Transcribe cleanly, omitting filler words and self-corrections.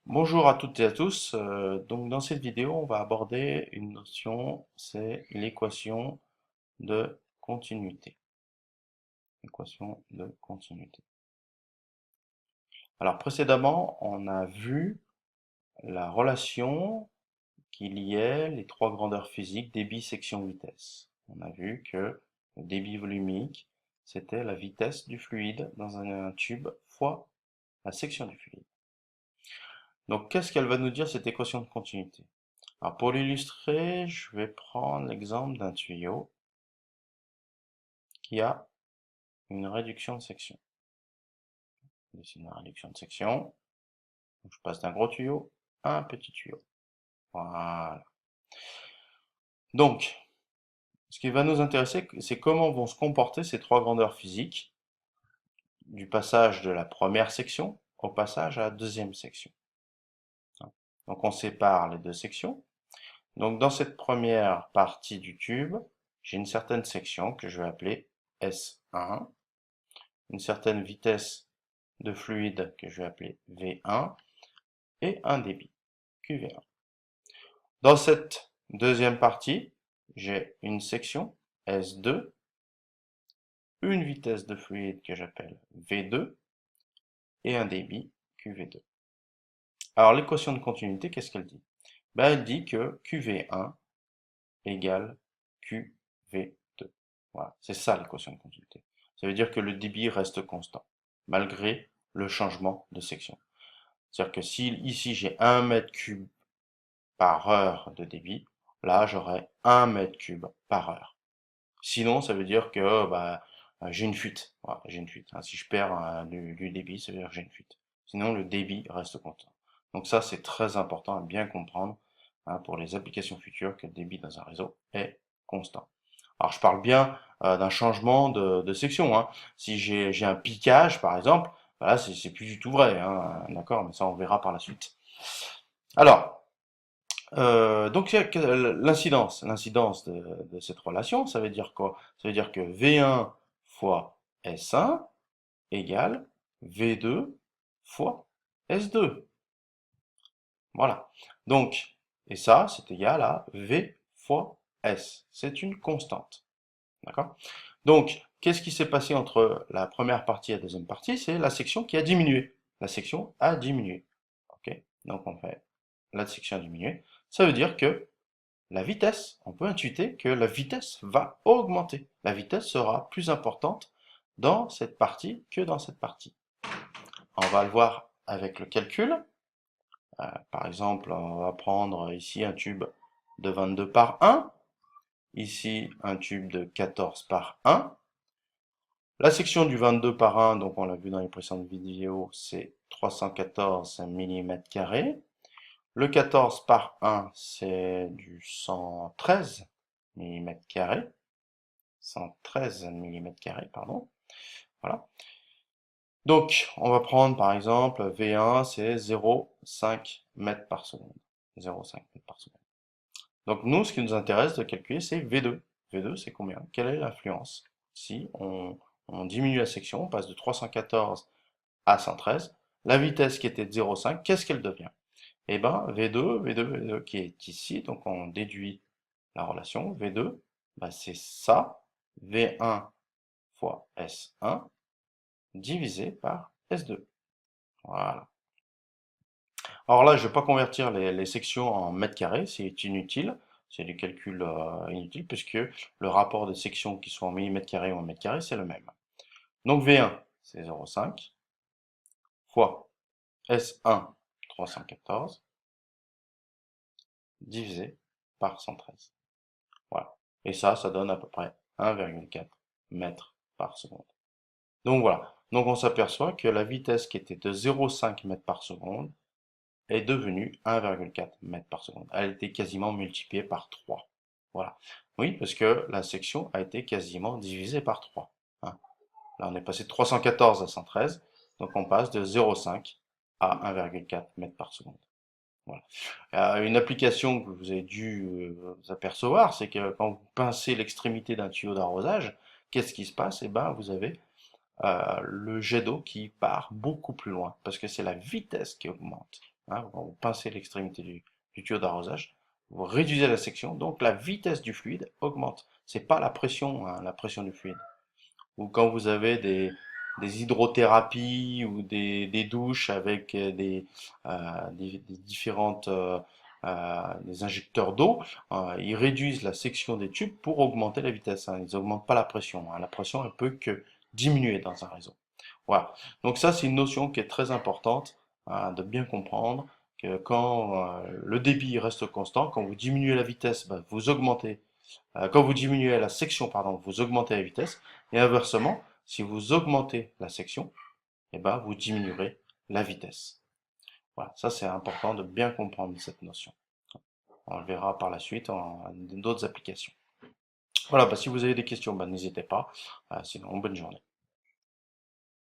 Bonjour à toutes et à tous. Donc dans cette vidéo, on va aborder une notion, c'est l'équation de continuité. Équation de continuité. Alors précédemment, on a vu la relation qui liait les trois grandeurs physiques, débit, section, vitesse. On a vu que le débit volumique, c'était la vitesse du fluide dans un tube fois la section du fluide. Donc qu'est-ce qu'elle va nous dire cette équation de continuité? Alors pour l'illustrer, je vais prendre l'exemple d'un tuyau qui a une réduction de section. Je dessine la réduction de section. Donc je passe d'un gros tuyau à un petit tuyau. Voilà. Donc, ce qui va nous intéresser, c'est comment vont se comporter ces trois grandeurs physiques du passage de la première section au passage à la deuxième section. Donc on sépare les deux sections. Donc dans cette première partie du tube, j'ai une certaine section que je vais appeler S1, une certaine vitesse de fluide que je vais appeler V1 et un débit QV1. Dans cette deuxième partie, j'ai une section S2, une vitesse de fluide que j'appelle V2 et un débit QV2. Alors l'équation de continuité, qu'est-ce qu'elle dit? Ben, elle dit que QV1 égale QV2. Voilà, c'est ça l'équation de continuité. Ça veut dire que le débit reste constant, malgré le changement de section. C'est-à-dire que si ici j'ai 1 mètre cube par heure de débit, là j'aurai 1 mètre cube par heure. Sinon, ça veut dire que j'ai une fuite. Voilà, j'ai une fuite. Si je perds du débit, ça veut dire que j'ai une fuite. Sinon, le débit reste constant. Donc ça, c'est très important à bien comprendre pour les applications futures que le débit dans un réseau est constant. Alors, je parle bien d'un changement de section. Si j'ai un piquage, par exemple, voilà, c'est plus du tout vrai. D'accord, mais ça, on verra par la suite. Alors, donc l'incidence de cette relation, ça veut dire quoi? Ça veut dire que V1 fois S1 égale V2 fois S2. Voilà. Donc, et ça, c'est égal à V fois S. C'est une constante. D'accord? Donc, qu'est-ce qui s'est passé entre la première partie et la deuxième partie? C'est la section qui a diminué. La section a diminué. Ok? Donc, on fait la section a diminué. Ça veut dire que la vitesse, on peut intuiter que la vitesse va augmenter. La vitesse sera plus importante dans cette partie que dans cette partie. On va le voir avec le calcul. Par exemple, on va prendre ici un tube de 22 par 1, ici un tube de 14 par 1. La section du 22 par 1, donc on l'a vu dans les précédentes vidéos, c'est 314 mm². Le 14 par 1, c'est du 113 mm². 113 mm², pardon. Voilà. Donc, on va prendre par exemple V1, c'est 0,5 mètres par seconde. 0,5 mètres par seconde. Donc, nous, ce qui nous intéresse de calculer, c'est V2. V2, c'est combien? Quelle est l'influence? Si on diminue la section, on passe de 314 à 113, la vitesse qui était de 0,5, qu'est-ce qu'elle devient? Eh bien, V2 qui est ici, donc on déduit la relation. V2, c'est ça, V1 fois S1 divisé par S2. Voilà. Alors là, je ne vais pas convertir les sections en mètres carrés, c'est inutile. C'est du calcul inutile puisque le rapport des sections qui sont en millimètres carrés ou en mètres carrés, c'est le même. Donc V1, c'est 0,5 fois S1, 314 divisé par 113. Voilà. Et ça donne à peu près 1,4 mètres par seconde. Donc voilà. Donc on s'aperçoit que la vitesse qui était de 0,5 mètres par seconde est devenue 1,4 mètres par seconde. Elle a été quasiment multipliée par 3. Voilà. Oui, parce que la section a été quasiment divisée par 3. Là, on est passé de 314 à 113. Donc on passe de 0,5 à 1,4 mètres par seconde. Voilà. Une application que vous avez dû vous apercevoir, c'est que quand vous pincez l'extrémité d'un tuyau d'arrosage, qu'est-ce qui se passe? Eh ben, vous avez le jet d'eau qui part beaucoup plus loin, parce que c'est la vitesse qui augmente. hein, quand vous pincez l'extrémité du tuyau d'arrosage, vous réduisez la section, donc la vitesse du fluide augmente. C'est pas la pression, hein, la pression du fluide. Ou quand vous avez des hydrothérapies ou des douches avec des différentes des injecteurs d'eau, ils réduisent la section des tubes pour augmenter la vitesse, hein. Ils n'augmentent pas la pression, hein. La pression, elle peut que diminuer dans un réseau. Voilà. Donc ça, c'est une notion qui est très importante, hein, de bien comprendre que quand le débit reste constant, quand vous diminuez la vitesse, ben, vous augmentez. Quand vous diminuez la section, pardon, vous augmentez la vitesse. Et inversement, si vous augmentez la section, eh ben, vous diminuerez la vitesse. Voilà, ça c'est important de bien comprendre cette notion. On le verra par la suite en d'autres applications. Voilà, bah, si vous avez des questions, bah, n'hésitez pas. Sinon, bonne journée.